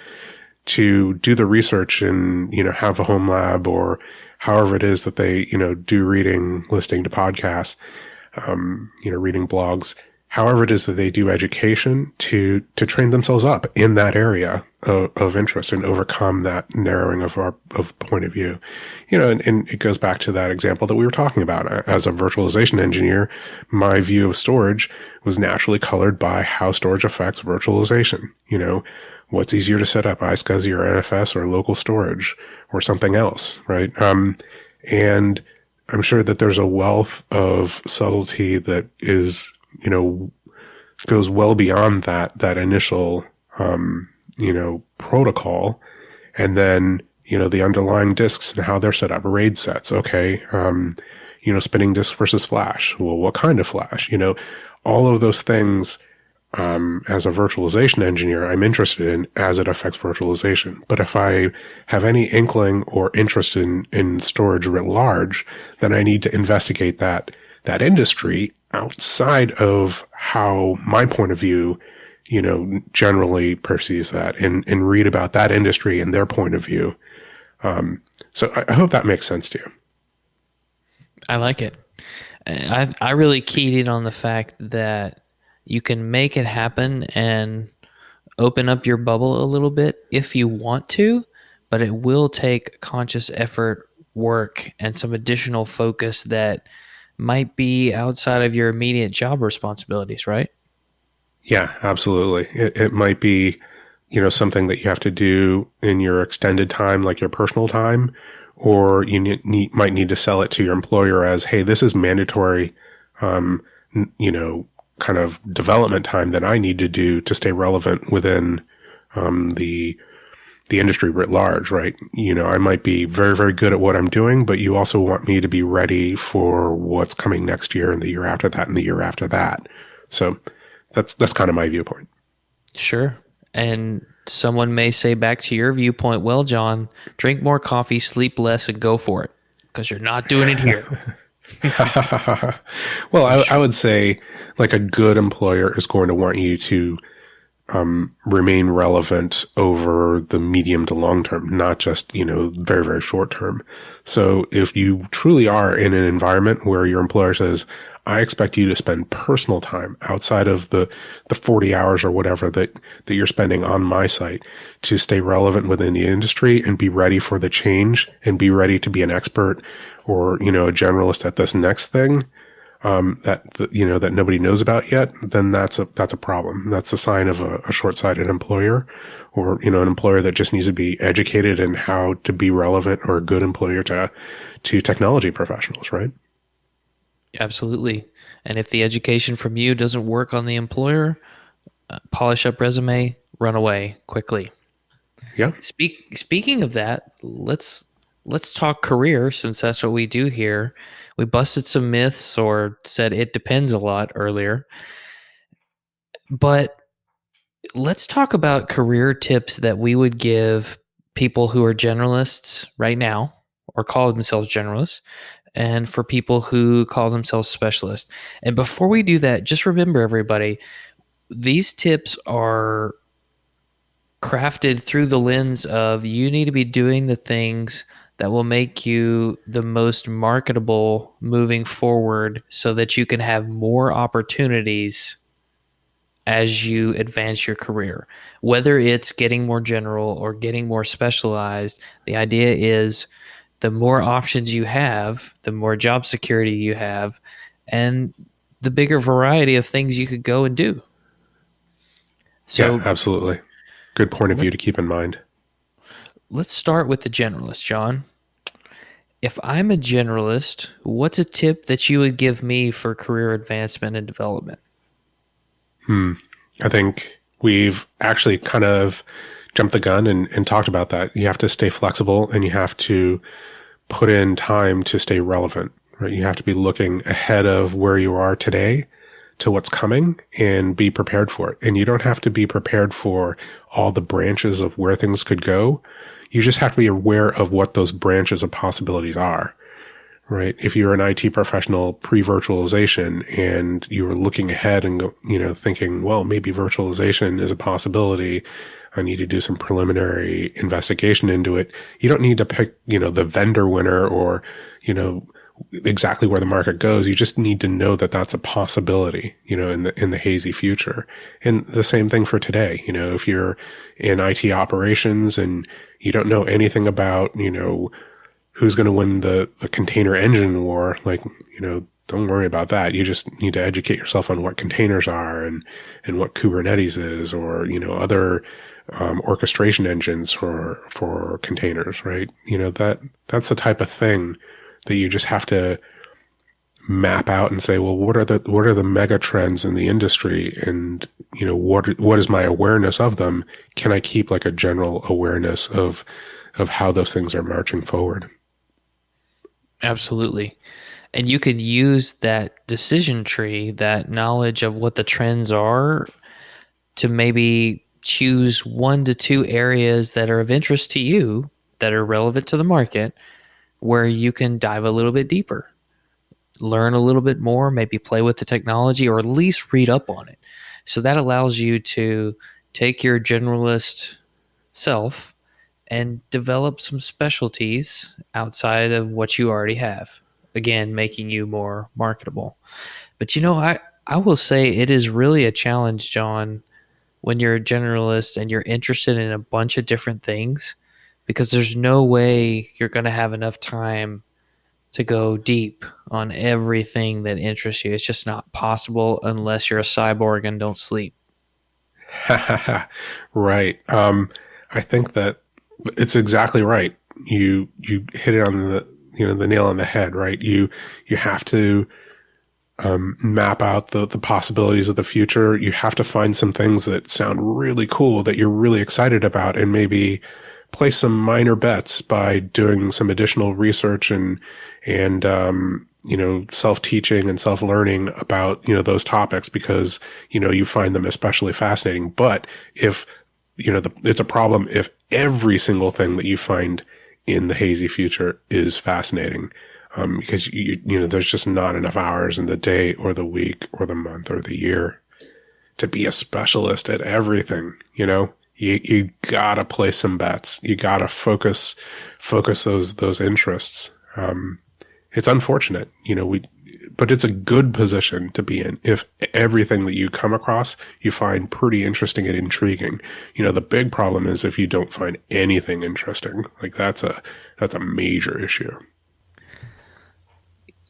to do the research and, have a home lab or however it is that they, do reading, listening to podcasts, reading blogs, however it is that they do education to train themselves up in that area of interest and overcome that narrowing of point of view. And it goes back to that example that we were talking about. As a virtualization engineer, my view of storage was naturally colored by how storage affects virtualization. What's easier to set up, iSCSI or NFS or local storage or something else, right? And I'm sure that there's a wealth of subtlety that is, goes well beyond that initial, protocol. And then, the underlying disks and how they're set up, RAID sets. Okay. Spinning disk versus flash. Well, what kind of flash? All of those things, as a virtualization engineer, I'm interested in as it affects virtualization. But if I have any inkling or interest in storage writ large, then I need to investigate that industry outside of how my point of view, generally perceives that and read about that industry and their point of view. So I hope that makes sense to you. I like it. I really keyed in on the fact that you can make it happen and open up your bubble a little bit if you want to, but it will take conscious effort, work, and some additional focus that might be outside of your immediate job responsibilities, right? Yeah, absolutely. It might be, something that you have to do in your extended time, like your personal time, or you might need to sell it to your employer as, hey, this is mandatory, kind of development time that I need to do to stay relevant within, the industry writ large, right? I might be very, very good at what I'm doing, but you also want me to be ready for what's coming next year and the year after that and the year after that. So that's kind of my viewpoint. Sure. And someone may say back to your viewpoint, well, John, drink more coffee, sleep less, and go for it, because you're not doing it here. Well, I would say like a good employer is going to want you to remain relevant over the medium to long term, not just, very, very short term. So if you truly are in an environment where your employer says, I expect you to spend personal time outside of the 40 hours or whatever that you're spending on my site to stay relevant within the industry and be ready for the change and be ready to be an expert or, a generalist at this next thing, that nobody knows about yet, then that's a problem. That's a sign of a short-sighted employer or, an employer that just needs to be educated in how to be relevant or a good employer to technology professionals, right? Absolutely. And if the education from you doesn't work on the employer, polish up resume, run away quickly. Yeah. Speaking of that, let's talk career, since that's what we do here. We busted some myths or said it depends a lot earlier. But let's talk about career tips that we would give people who are generalists right now or call themselves generalists, and for people who call themselves specialists. And before we do that, just remember, everybody, these tips are crafted through the lens of you need to be doing the things that will make you the most marketable moving forward so that you can have more opportunities as you advance your career. Whether it's getting more general or getting more specialized, the idea is the more options you have, the more job security you have, and the bigger variety of things you could go and do. So, yeah, absolutely. Good point of view to keep in mind. Let's start with the generalist, John. If I'm a generalist, what's a tip that you would give me for career advancement and development? I think we've actually kind of jumped the gun and talked about that. You have to stay flexible and you have to put in time to stay relevant, right? You have to be looking ahead of where you are today to what's coming and be prepared for it. And you don't have to be prepared for all the branches of where things could go. You just have to be aware of what those branches of possibilities are, right? If you're an IT professional pre-virtualization and you were looking ahead and thinking, well, maybe virtualization is a possibility, I need to do some preliminary investigation into it. You don't need to pick, the vendor winner or, exactly where the market goes. You just need to know that that's a possibility, in the hazy future. And the same thing for today. If you're in IT operations and you don't know anything about, who's going to win the container engine war, don't worry about that. You just need to educate yourself on what containers are and what Kubernetes is, or, other orchestration engines for containers, right? That's the type of thing that you just have to map out and say, well, what are the mega trends in the industry, and what is my awareness of them? Can I keep like a general awareness of how those things are marching forward? Absolutely. And you could use that decision tree, that knowledge of what the trends are, to maybe choose 1 to 2 areas that are of interest to you, that are relevant to the market, where you can dive a little bit deeper, learn a little bit more, maybe play with the technology, or at least read up on it. So that allows you to take your generalist self and develop some specialties outside of what you already have. Again, making you more marketable. But I will say it is really a challenge, John, when you're a generalist and you're interested in a bunch of different things, because there's no way you're going to have enough time to go deep on everything that interests you. It's just not possible unless you're a cyborg and don't sleep. Right. I think that it's exactly right. You hit it on the nail on the head, right? You have to map out the possibilities of the future. You have to find some things that sound really cool, that you're really excited about, and maybe place some minor bets by doing some additional research and self-teaching and self-learning about, those topics, because, you find them especially fascinating. But if, it's a problem if every single thing that you find in the hazy future is fascinating. Because there's just not enough hours in the day or the week or the month or the year to be a specialist at everything. You gotta place some bets. You gotta focus those interests. It's unfortunate, but it's a good position to be in if everything that you come across you find pretty interesting and intriguing. The big problem is if you don't find anything interesting. Like that's a major issue.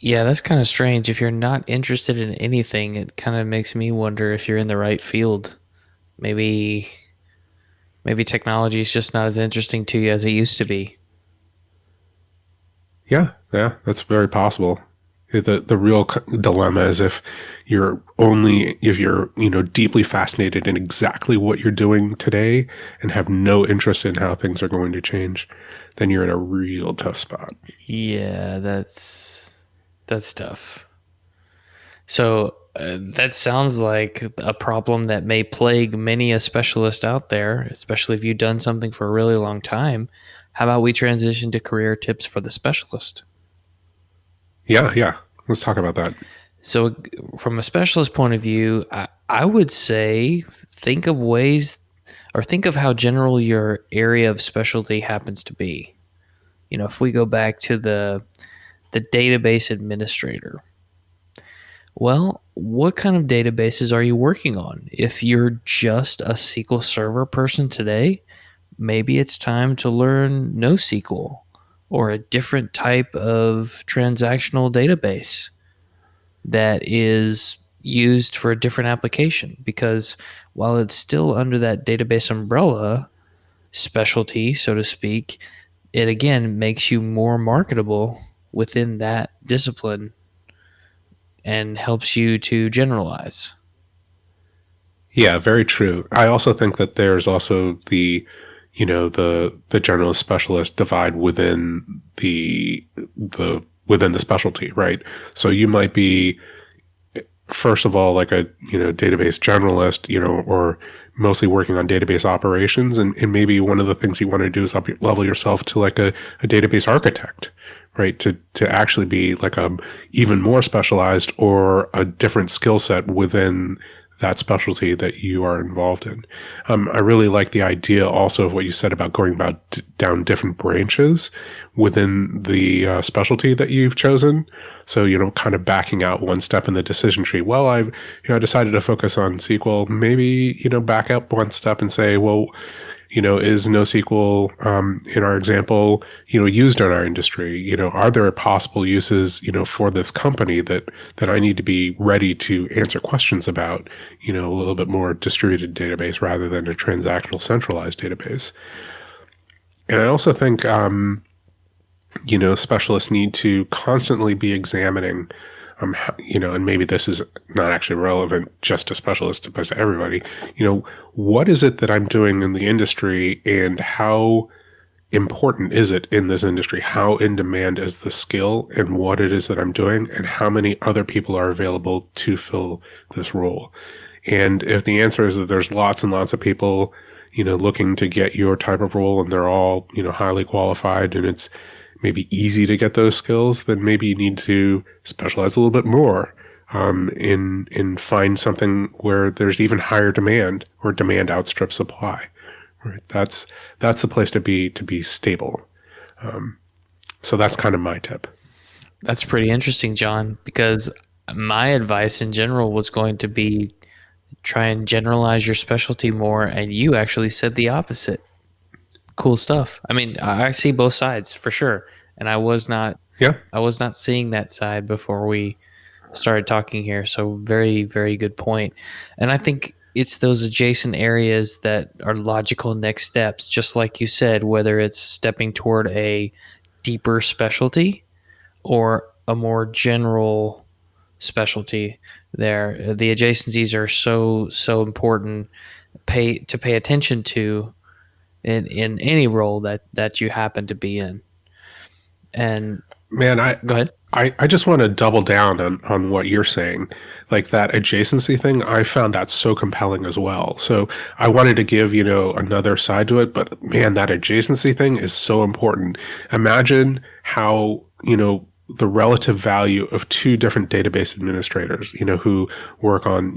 Yeah, that's kind of strange. If you're not interested in anything, it kind of makes me wonder if you're in the right field. Maybe technology is just not as interesting to you as it used to be. Yeah, that's very possible. The real dilemma is if you're deeply fascinated in exactly what you're doing today and have no interest in how things are going to change, then you're in a real tough spot. Yeah, that's tough. So that sounds like a problem that may plague many a specialist out there, especially if you've done something for a really long time. How about we transition to career tips for the specialist? Yeah. Let's talk about that. So, from a specialist point of view, I would say think of ways, or think of how general your area of specialty happens to be. If we go back to the database administrator, well, what kind of databases are you working on? If you're just a SQL Server person today, maybe it's time to learn NoSQL or a different type of transactional database that is used for a different application, because while it's still under that database umbrella specialty, so to speak, it again makes you more marketable within that discipline and helps you to generalize. Yeah, very true. I also think that there's also the generalist specialist divide within the specialty, right? So you might be, first of all, like a, database generalist, or mostly working on database operations. And maybe one of the things you want to do is level yourself to like a database architect, right? To actually be like a even more specialized or a different skill set within that specialty that you are involved in. I really like the idea also of what you said about going down different branches within the specialty that you've chosen. So, kind of backing out one step in the decision tree. Well, I've, decided to focus on SQL. Maybe, back up one step and say, well, is NoSQL, in our example, used in our industry? Are there possible uses, for this company that I need to be ready to answer questions about, a little bit more distributed database rather than a transactional centralized database? And I also think, specialists need to constantly be examining, and maybe this is not actually relevant just to specialists, but to everybody, what is it that I'm doing in the industry and how important is it in this industry? How in demand is the skill and what it is that I'm doing and how many other people are available to fill this role? And if the answer is that there's lots and lots of people, looking to get your type of role and they're all, highly qualified and it's maybe easy to get those skills, then maybe you need to specialize a little bit more in find something where there's even higher demand or demand outstrips supply. Right? That's the place to be stable. So that's kind of my tip. That's pretty interesting, John, because my advice in general was going to be try and generalize your specialty more, and you actually said the opposite. Cool stuff. I mean, I see both sides for sure, and I was not seeing that side before we started talking here. So very, very good point. And I think it's those adjacent areas that are logical next steps, just like you said, whether it's stepping toward a deeper specialty or a more general specialty there. The adjacencies are so important to pay attention to in any role that you happen to be in. And man, go ahead. I just want to double down on what you're saying. Like that adjacency thing, I found that so compelling as well. So I wanted to give, another side to it, but man, that adjacency thing is so important. Imagine how, the relative value of two different database administrators, who work on,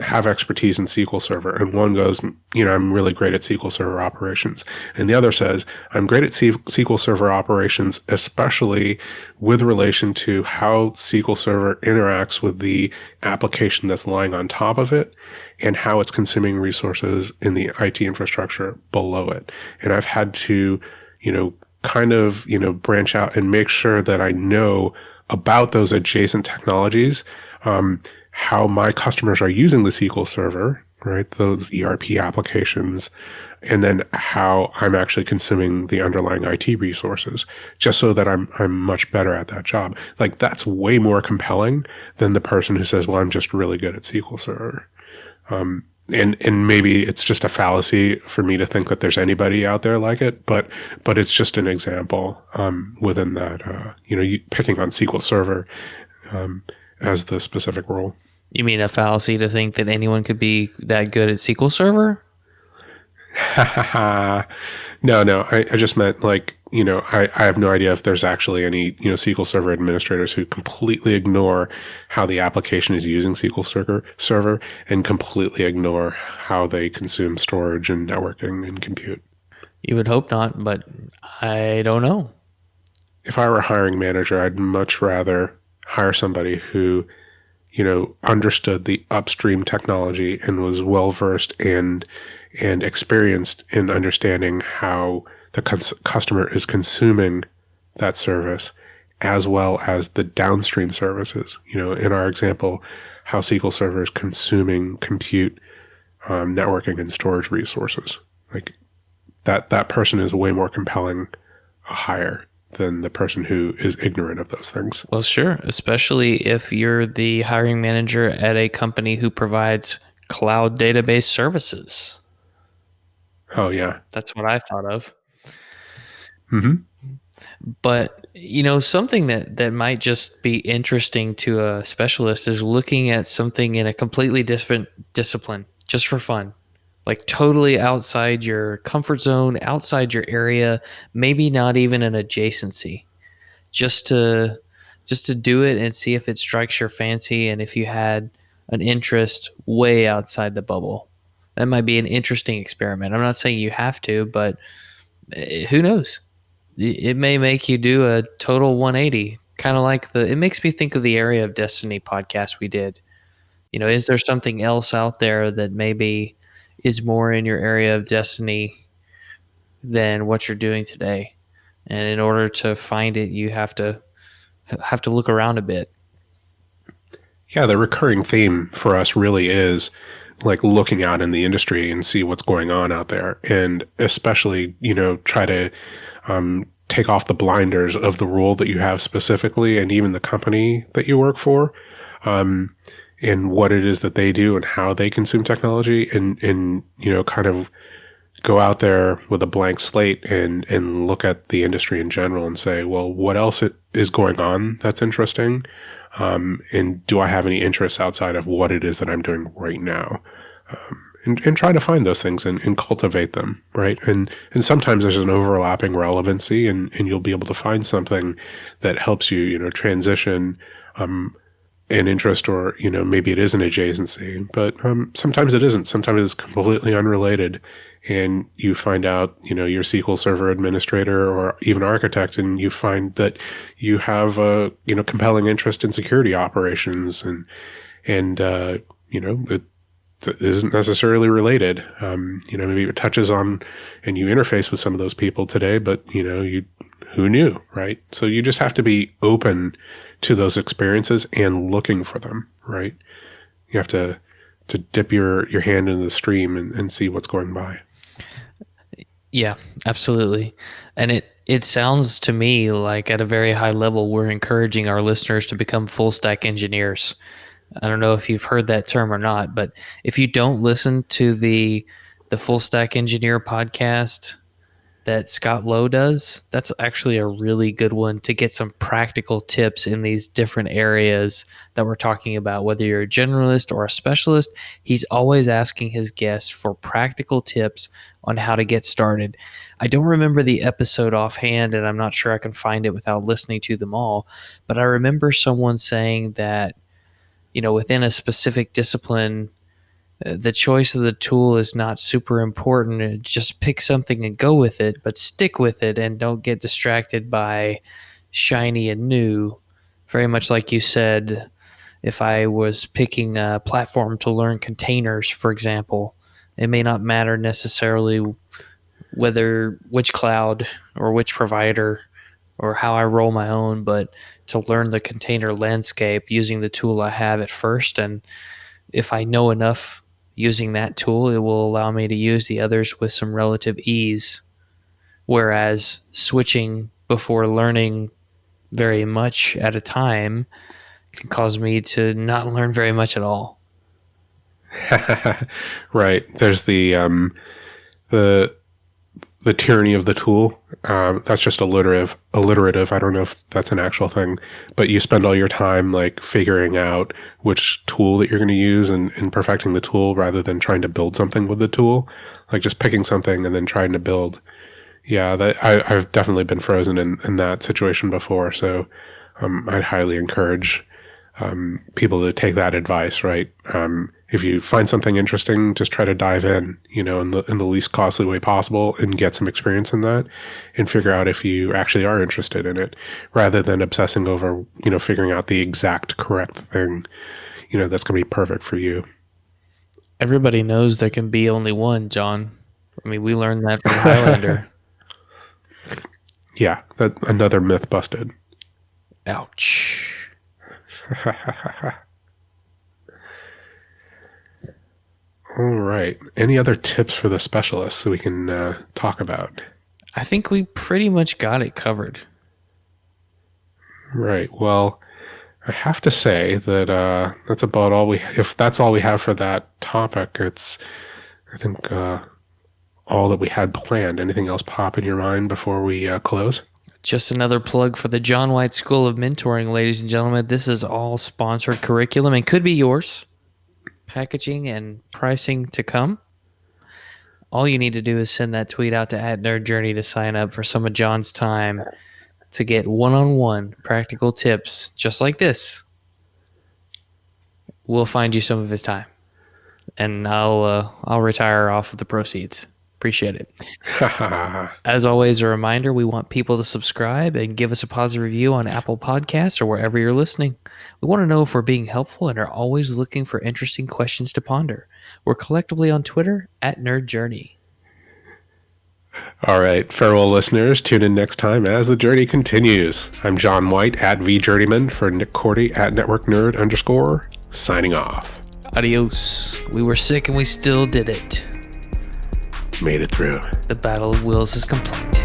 have expertise in SQL Server. And one goes, I'm really great at SQL Server operations. And the other says, I'm great at SQL Server operations, especially with relation to how SQL Server interacts with the application that's lying on top of it and how it's consuming resources in the IT infrastructure below it. And I've had to, kind of, branch out and make sure that I know about those adjacent technologies, how my customers are using the SQL Server, right? Those ERP applications, and then how I'm actually consuming the underlying IT resources, just so that I'm much better at that job. Like that's way more compelling than the person who says, well, I'm just really good at SQL Server. And maybe it's just a fallacy for me to think that there's anybody out there like it, but it's just an example within that, picking on SQL Server as the specific role. You mean a fallacy to think that anyone could be that good at SQL Server? No. I just meant like, I have no idea if there's actually any, SQL Server administrators who completely ignore how the application is using SQL Server and completely ignore how they consume storage and networking and compute. You would hope not, but I don't know. If I were a hiring manager, I'd much rather hire somebody who, understood the upstream technology and was well-versed and experienced in understanding how the customer is consuming that service, as well as the downstream services. In our example, how SQL Server is consuming compute, networking, and storage resources. Like that person is way more compelling a hire than the person who is ignorant of those things. Well, sure, especially if you're the hiring manager at a company who provides cloud database services. Oh, yeah. That's what I thought of. Mm-hmm. But something that might just be interesting to a specialist is looking at something in a completely different discipline just for fun. Like totally outside your comfort zone, outside your area, maybe not even an adjacency. Just to do it and see if it strikes your fancy and if you had an interest way outside the bubble. That might be an interesting experiment. I'm not saying you have to, but who knows? It may make you do a total 180, kind of like it makes me think of the Area of Destiny podcast we did. Is there something else out there that maybe is more in your area of destiny than what you're doing today? And in order to find it, you have to look around a bit. Yeah, the recurring theme for us really is like looking out in the industry and see what's going on out there. And especially, try to take off the blinders of the role that you have specifically and even the company that you work for, and what it is that they do and how they consume technology, and kind of go out there with a blank slate and look at the industry in general and say, well, what else is going on that's interesting? And do I have any interests outside of what it is that I'm doing right now? And try to find those things and cultivate them, right? And sometimes there's an overlapping relevancy, and you'll be able to find something that helps you, transition an interest, or, maybe it is an adjacency, but sometimes it isn't. Sometimes it's completely unrelated, and you find out, you're SQL Server administrator or even architect, and you find that you have a, compelling interest in security operations, and it isn't necessarily related. Maybe it touches on, and you interface with some of those people today, but who knew, right? So you just have to be open to those experiences and looking for them, right? You have to dip your hand in the stream and see what's going by. Yeah, absolutely. And it sounds to me like at a very high level, we're encouraging our listeners to become full stack engineers. I don't know if you've heard that term or not, but if you don't listen to the Full Stack Engineer podcast that Scott Lowe does, that's actually a really good one to get some practical tips in these different areas that we're talking about. Whether you're a generalist or a specialist, he's always asking his guests for practical tips on how to get started. I don't remember the episode offhand, and I'm not sure I can find it without listening to them all, but I remember someone saying that within a specific discipline, the choice of the tool is not super important. Just pick something and go with it, but stick with it and don't get distracted by shiny and new. Very much like you said, if I was picking a platform to learn containers, for example, it may not matter necessarily which cloud or which provider or how I roll my own, but to learn the container landscape using the tool I have at first. And if I know enough using that tool, it will allow me to use the others with some relative ease. Whereas switching before learning very much at a time can cause me to not learn very much at all. Right. There's the tyranny of the tool. That's just alliterative. I don't know if that's an actual thing, but you spend all your time like figuring out which tool that you're going to use and perfecting the tool rather than trying to build something with the tool, like just picking something and then trying to build. Yeah, I've definitely been frozen in that situation before. So I'd highly encourage people to take that advice, right? If you find something interesting, just try to dive in, in the least costly way possible and get some experience in that and figure out if you actually are interested in it rather than obsessing over, figuring out the exact correct thing, that's going to be perfect for you. Everybody knows there can be only one, John. I mean, we learned that from Highlander. Yeah, another myth busted. Ouch. All right. Any other tips for the specialists that we can talk about? I think we pretty much got it covered. Right. Well, I have to say that that's about all if that's all we have for that topic, it's, I think, all that we had planned. Anything else pop in your mind before we close? Just another plug for the John White School of Mentoring, ladies and gentlemen. This is all sponsored curriculum and could be yours. Packaging and pricing to come. All you need to do is send that tweet out to @NerdJourney to sign up for some of John's time to get one-on-one practical tips just like this. We'll find you some of his time, and I'll retire off of the proceeds. Appreciate it. As always, a reminder, we want people to subscribe and give us a positive review on Apple Podcasts or wherever you're listening. We want to know if we're being helpful and are always looking for interesting questions to ponder. We're collectively on Twitter @NerdJourney. All right, farewell listeners. Tune in next time as the journey continues. I'm John White @VJourneyman for Nick Cordy @NetworkNerd_, signing off. Adios. We were sick and we still did it. Made it through. The Battle of Wills is complete.